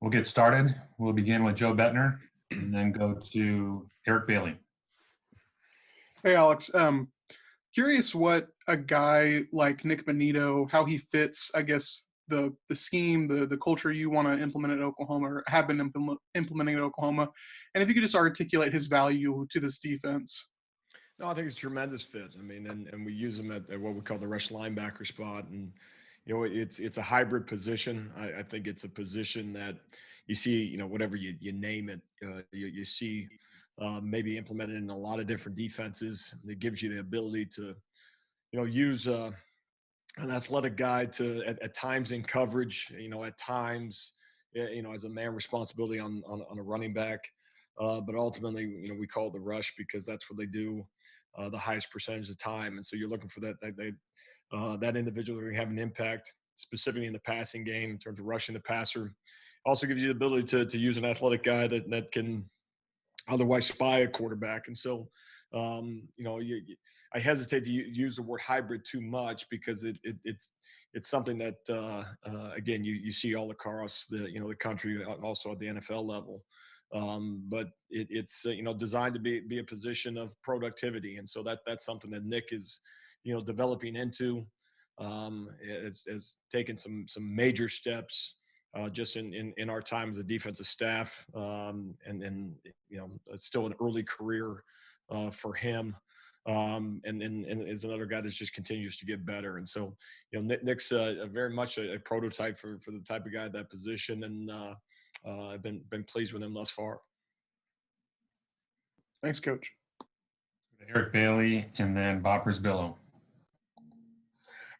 We'll get started. We'll begin with Joe Bettner and then go to Eric Bailey. Hey, Alex. Curious what a guy like Nick Bonito, how he fits, I guess, the scheme, the culture you want to implement at Oklahoma or have been implementing at Oklahoma, and if you could just articulate his value to this defense. No, I think it's a tremendous fit. I mean, and we use him at what we call the rush linebacker spot, and it's a hybrid position. I think it's a position that you see, whatever you name it, you see maybe implemented in a lot of different defenses. It gives you the ability to use an athletic guy to at times in coverage, at times, as a man responsibility on a running back. But ultimately, we call it the rush because that's what they do the highest percentage of the time. And so you're looking for that individual to have an impact specifically in the passing game in terms of rushing the passer. Also gives you the ability to use an athletic guy that can otherwise spy a quarterback. And so, I hesitate to use the word hybrid too much because it's something that again you see all across the country, also at the NFL level. But it's designed to be a position of productivity, and so that's something that Nick is developing into. Has taken some major steps just in our time as a defensive staff, and it's still an early career for him. And is another guy that just continues to get better. And so, Nick's very much a prototype for the type of guy at that position, and I've been pleased with him thus far. Thanks, Coach. Eric Bailey and then Bob Prisbillo.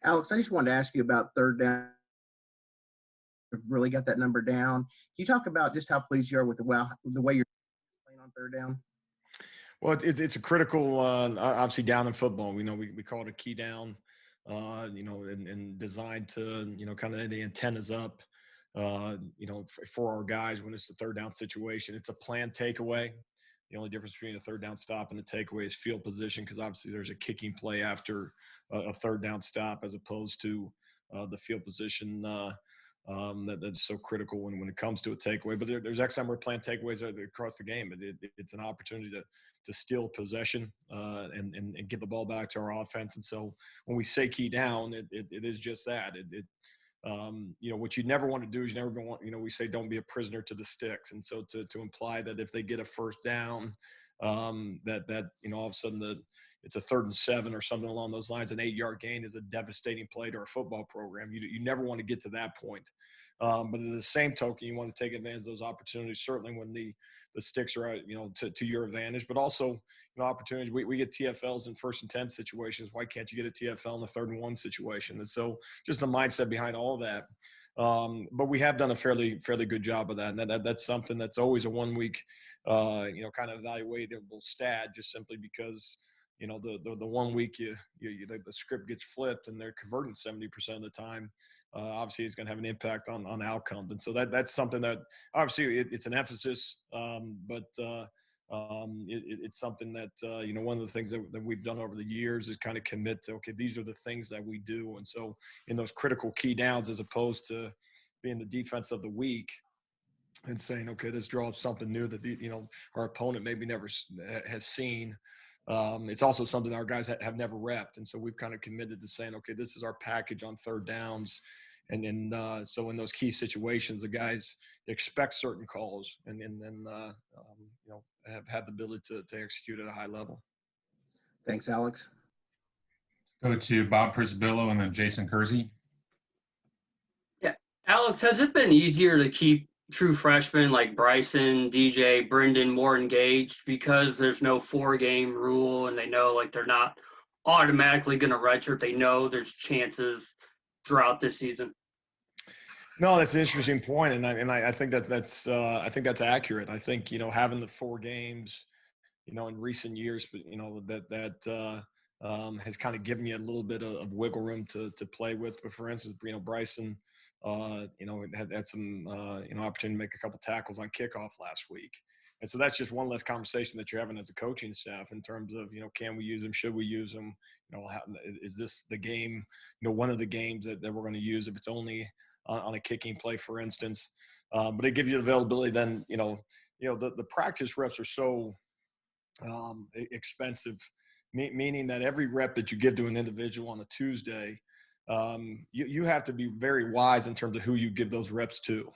Alex, I just wanted to ask you about third down. You've really got that number down. Can you talk about just how pleased you are with the way you're playing on third down? Well, it's a critical, obviously down in football. We call it a key down, and designed to, kind of the antennas up, for our guys when it's the third down situation. It's a planned takeaway. The only difference between a third down stop and a takeaway is field position, because obviously there's a kicking play after a third down stop as opposed to the field position that's so critical when it comes to a takeaway. But there's X number of planned takeaways across the game. It's an opportunity to steal possession and get the ball back to our offense. And so when we say key down, it is just that. What you never want to do is you never want, we say don't be a prisoner to the sticks. And so to imply that if they get a first down, that all of a sudden it's a 3rd and 7 or something along those lines, an 8-yard gain is a devastating play to our football program. You never want to get to that point. But at the same token, you want to take advantage of those opportunities, certainly when the sticks are out, to your advantage, but also, opportunities. We get TFLs in 1st and 10 situations. Why can't you get a TFL in the 3rd and 1 situation? And so just the mindset behind all that. But we have done a fairly good job of that. And that's something that's always a 1 week, kind of evaluatable stat, just simply because, the 1 week the script gets flipped and they're converting 70% of the time. Obviously it's going to have an impact on outcomes. And so that's something that obviously it's an emphasis, but it's something that, one of the things that we've done over the years is kind of commit to, okay, these are the things that we do. And so in those critical key downs, as opposed to being the defense of the week and saying, okay, let's draw up something new that, our opponent maybe never has seen. It's also something our guys have never repped. And so we've kind of committed to saying, okay, this is our package on third downs. And then, so in those key situations, the guys expect certain calls and then have had the ability to execute at a high level. Thanks, Alex. Go to Bob Prisbillo and then Jason Kersey. Yeah. Alex, has it been easier to keep true freshmen like Bryson, DJ, Brendan more engaged because there's no 4-game rule and they know like they're not automatically going to redshirt? They know there's chances throughout this season. No, that's an interesting point, and I think that's accurate. I think having the 4 games, in recent years, but that has kind of given you a little bit of wiggle room to play with. But for instance, Bryson, had some opportunity to make a couple tackles on kickoff last week, and so that's just one less conversation that you're having as a coaching staff in terms of can we use them, should we use them, is this the game, one of the games that we're going to use if it's only on a kicking play, for instance. But it gives you the availability. Then the practice reps are so expensive, meaning that every rep that you give to an individual on a Tuesday, you have to be very wise in terms of who you give those reps to.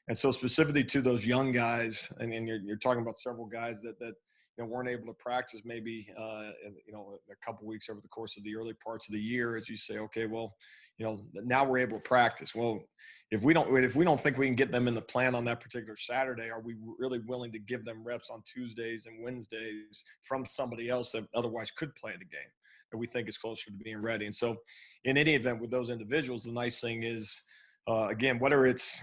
And so specifically to those young guys, and you're talking about several guys that weren't able to practice maybe a couple weeks over the course of the early parts of the year, as you say, okay, well, now we're able to practice. Well, if we don't think we can get them in the plan on that particular Saturday, are we really willing to give them reps on Tuesdays and Wednesdays from somebody else that otherwise could play the game that we think is closer to being ready? And so in any event with those individuals, the nice thing is, again, whether it's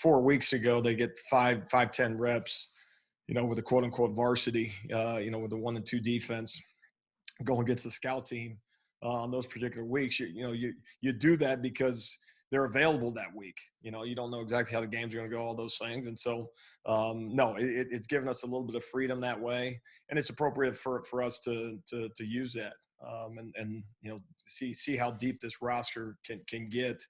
4 weeks ago they get 5-10 reps, with a quote unquote varsity, with the 1 and 2 defense going against the scout team on those particular weeks, you do that because they're available that week. You don't know exactly how the games are going to go, all those things. And so, no, it's given us a little bit of freedom that way, and it's appropriate for us to use that and see how deep this roster can get.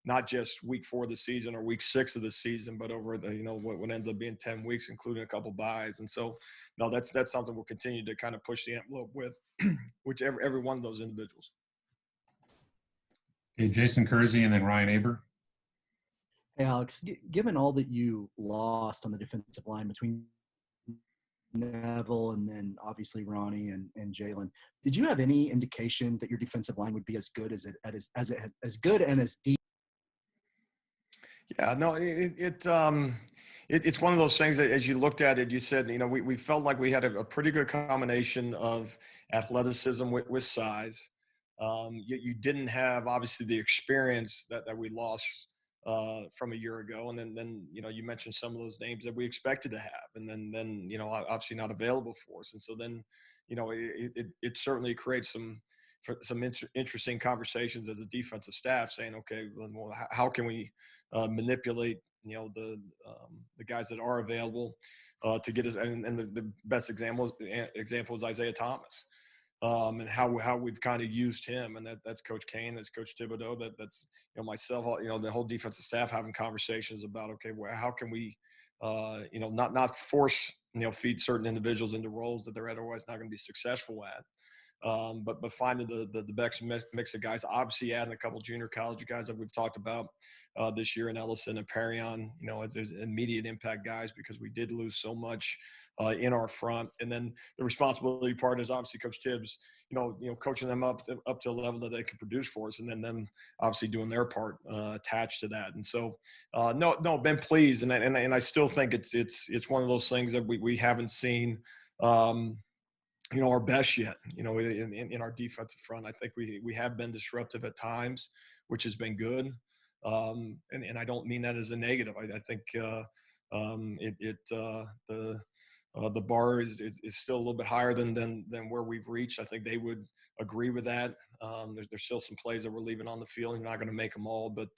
Not just week 4 of the season or week 6 of the season, but over the, what ends up being 10 weeks, including a couple buys. And so, no, that's something we'll continue to kind of push the envelope with, whichever every one of those individuals. Okay, Jason Kersey and then Ryan Aber. Hey, Alex, given all that you lost on the defensive line between Neville and then obviously Ronnie and Jalen, did you have any indication that your defensive line would be as good as good and as deep? Yeah, no, it's one of those things that as you looked at it, you said, we felt like we had a pretty good combination of athleticism with size. You didn't have obviously the experience that we lost from a year ago, and then you mentioned some of those names that we expected to have, and then obviously not available for us, and so then it certainly creates some interesting conversations as a defensive staff, saying, okay, well, how can we manipulate the guys that are available to get us, and the best example is Isaiah Thomas. And how we've kind of used him, and that's Coach Kane, that's Coach Thibodeau, that's myself, the whole defensive staff having conversations about, okay, well, how can we, not force feed certain individuals into roles that they're otherwise not going to be successful at. But finding the best mix of guys, obviously adding a couple junior college guys that we've talked about this year in Ellison and Perrion, as there's immediate impact guys, because we did lose so much in our front. And then the responsibility part is obviously Coach Tibbs, coaching them up to a level that they can produce for us, and then them obviously doing their part attached to that. And so, no, been pleased, and I still think it's one of those things that we haven't seen. Our best yet, in our defensive front. I think we have been disruptive at times, which has been good. And I don't mean that as a negative. I think the bar is still a little bit higher than where we've reached. I think they would agree with that. There's still some plays that we're leaving on the field. You're not going to make them all, but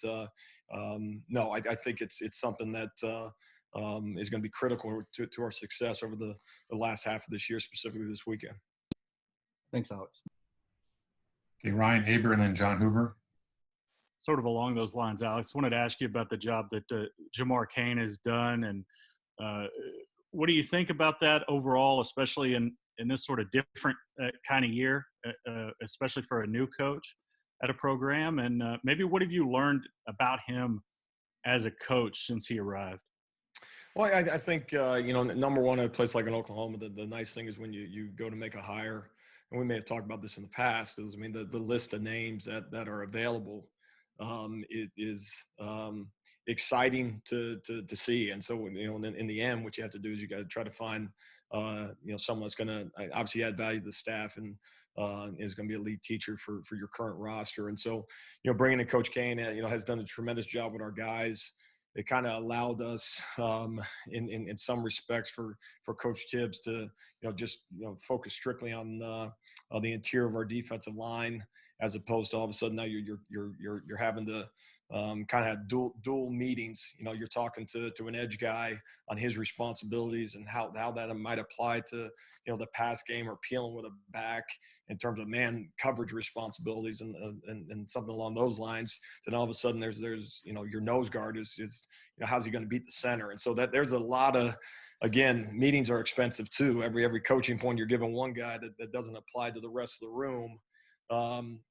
no, I think it's something that is going to be critical to our success over the last half of this year, specifically this weekend. Thanks, Alex. Okay, Ryan Aber and then John Hoover. Sort of along those lines, Alex, wanted to ask you about the job that Jamar Cain has done, and what do you think about that overall, especially in this sort of different kind of year, especially for a new coach at a program, and maybe what have you learned about him as a coach since he arrived? Well, I think, number one, at a place like in Oklahoma, the nice thing is when you go to make a hire, and we may have talked about this in the past, is, the list of names that are available is exciting to see. And so, in the end, what you have to do is you got to try to find, someone that's going to obviously add value to the staff and is going to be a lead teacher for your current roster. And so, bringing in Coach Kane, has done a tremendous job with our guys. It kind of allowed us, in some respects, for Coach Tibbs to, just focus strictly on the interior of our defensive line, as opposed to all of a sudden now you're having to kind of have dual meetings. You know, you're talking to an edge guy on his responsibilities and how that might apply to, you know, the pass game or peeling with a back in terms of man coverage responsibilities and something along those lines. Then all of a sudden there's you know, your nose guard is you know, how's he going to beat the center? And so that there's a lot of, again, meetings are expensive too. Every coaching point you're giving one guy that doesn't apply to the rest of the room.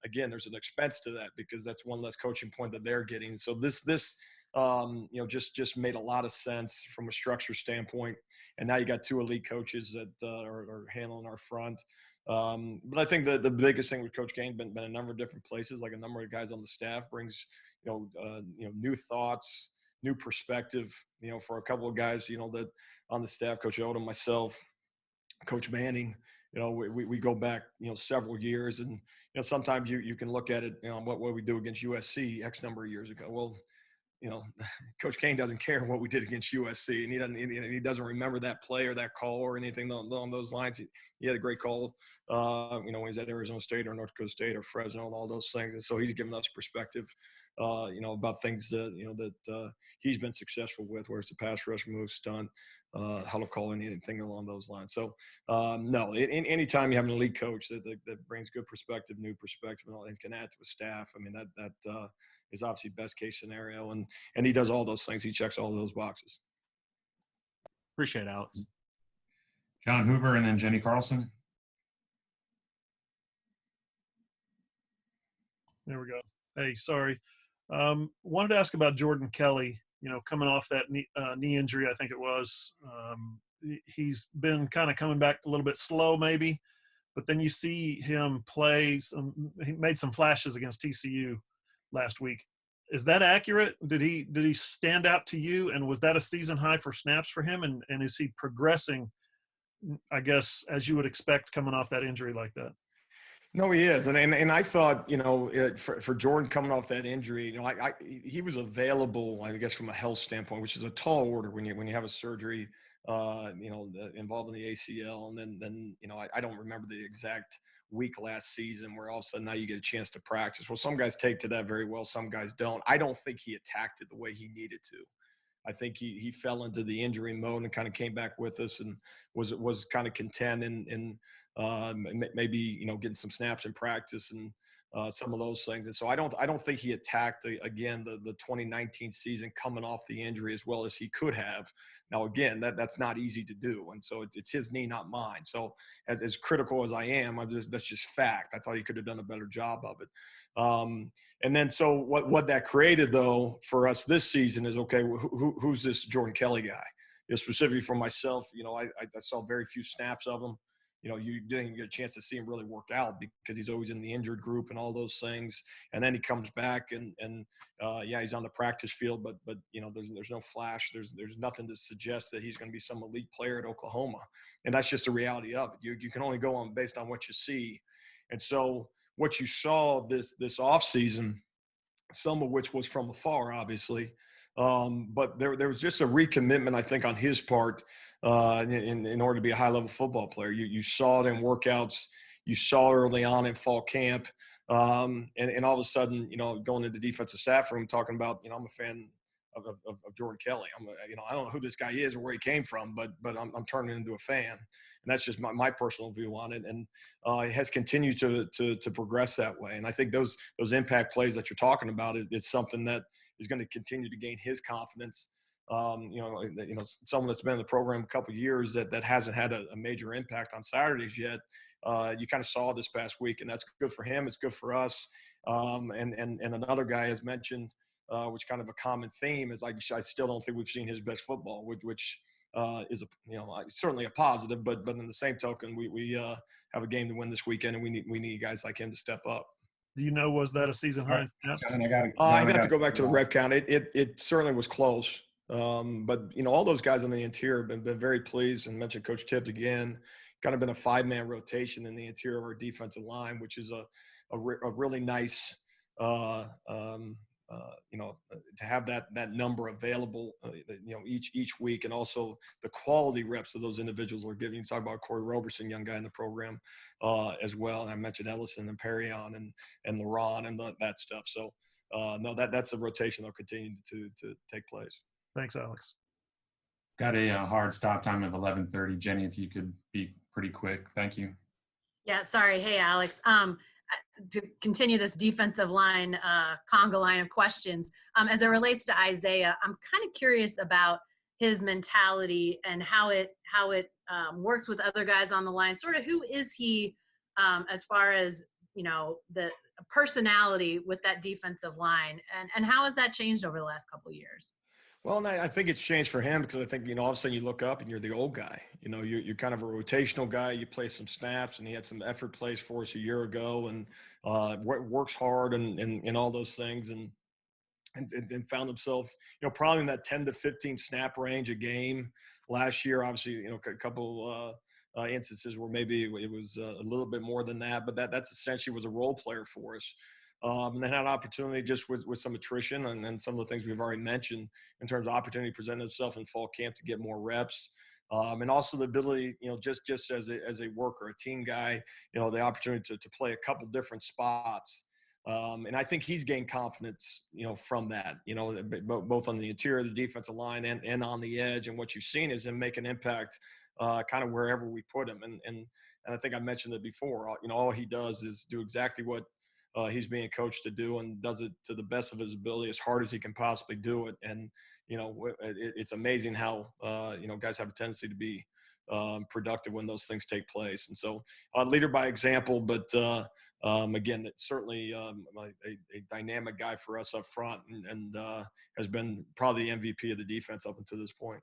Again, there's an expense to that because that's one less coaching point that they're getting. So this you know, just made a lot of sense from a structure standpoint. And now you got two elite coaches that are handling our front. But I think the biggest thing with Coach Kane been a number of different places, like a number of guys on the staff brings, you know, new thoughts, new perspective, you know, for a couple of guys, you know, that on the staff, Coach Odom, myself, Coach Manning, you know, we go back, you know, several years, and, you know, sometimes you can look at it, you know, what we do against USC X number of years ago. Well, you know, Coach Kane doesn't care what we did against USC, and he doesn't remember that play or that call or anything along those lines. He had a great call, you know, when he's at Arizona State or North Dakota State or Fresno and all those things. And so he's given us perspective, you know, about things that, you know, that he's been successful with, where it's a pass rush, move, stunt, how to call anything along those lines. So no, anytime you have an elite coach that brings good perspective, new perspective, and all things, can add to a staff. I mean, that is obviously best case scenario, and he does all those things. He checks all those boxes. Appreciate it, Alex. John Hoover and then Jenny Carlson. There we go. Hey, sorry. Wanted to ask about Jordan Kelly, you know, coming off that knee injury, I think it was. He's been kind of coming back a little bit slow maybe, but then you see him play he made some flashes against TCU last week. Is that accurate? Did he stand out to you? And was that a season high for snaps for him? And is he progressing, I guess, as you would expect coming off that injury like that? No, he is, and I thought, you know, for Jordan coming off that injury, you know, he was available, I guess, from a health standpoint, which is a tall order when you have a surgery, you know, involving the ACL, and then you know, I don't remember the exact week last season where all of a sudden now you get a chance to practice. Well, some guys take to that very well, some guys don't. I don't think he attacked it the way he needed to. I think he fell into the injury mode and kind of came back with us and was kind of content and maybe, you know, getting some snaps in practice and some of those things. And so I don't think he attacked again the 2019 season coming off the injury as well as he could have. Now again, that's not easy to do, and so it's his knee, not mine. So as critical as I am, that's just fact. I thought he could have done a better job of it. And then so what that created though for us this season is, okay, who's this Jordan Kelly guy? You know, specifically for myself, you know, I saw very few snaps of him. You know, you didn't even get a chance to see him really work out because he's always in the injured group and all those things. And then he comes back and yeah, he's on the practice field, but you know, there's no flash. There's nothing to suggest that he's going to be some elite player at Oklahoma. And that's just the reality of it. You can only go on based on what you see. And so what you saw this off season, some of which was from afar, obviously, but there was just a recommitment, I think, on his part in order to be a high-level football player. You saw it in workouts. You saw it early on in fall camp. And all of a sudden, you know, going into the defensive staff room talking about, you know, I'm a fan of Jordan Kelly. You know, I don't know who this guy is or where he came from, but I'm turning into a fan. And that's just my personal view on it. And it has continued to progress that way. And I think those impact plays that you're talking about is something that is going to continue to gain his confidence. You know, someone that's been in the program a couple of years that hasn't had a major impact on Saturdays yet. You kind of saw this past week, and that's good for him. It's good for us. And another guy has mentioned, which kind of a common theme is, like, I still don't think we've seen his best football, which is certainly a positive. But in the same token, we have a game to win this weekend, and we need guys like him to step up. Do you know, was that a season high? I'd have to go back to the rep count. It certainly was close. But you know, all those guys on the interior have been very pleased, and mentioned Coach Tibbs again. Kind of been a 5-man rotation in the interior of our defensive line, which is a really nice to have that number available, each week, and also the quality reps that those individuals are giving. You talk about Corey Roberson, young guy in the program, as well. And I mentioned Ellison and Perrion and LaRon and that stuff. So no, that's a rotation that'll continue to take place. Thanks, Alex. Got a hard stop time of 11:30. Jenny, if you could be pretty quick. Thank you. Yeah, sorry. Hey, Alex. To continue this defensive line, conga line of questions, as it relates to Isaiah, I'm kind of curious about his mentality and how it works with other guys on the line. Sort of who is he as far as, the personality with that defensive line, and how has that changed over the last couple of years? Well, and I think it's changed for him because I think, all of a sudden you look up and you're the old guy. You're kind of a rotational guy. You play some snaps, and he had some effort plays for us a year ago, and works hard and all those things, and found himself, probably in that 10 to 15 snap range a game last year. Obviously, a couple instances where maybe it was a little bit more than that, but that's essentially was a role player for us. And then had an opportunity just with some attrition and some of the things we've already mentioned in terms of opportunity presented itself in fall camp to get more reps. And also the ability, just as a worker, a team guy, the opportunity to play a couple different spots. And I think he's gained confidence, from that, both on the interior of the defensive line and on the edge. And what you've seen is him make an impact kind of wherever we put him. And I think I mentioned it before, all he does is do exactly what he's being coached to do, and does it to the best of his ability, as hard as he can possibly do it. And, it's amazing how, guys have a tendency to be productive when those things take place. And so leader by example, but again, that's certainly a dynamic guy for us up front, and has been probably the MVP of the defense up until this point.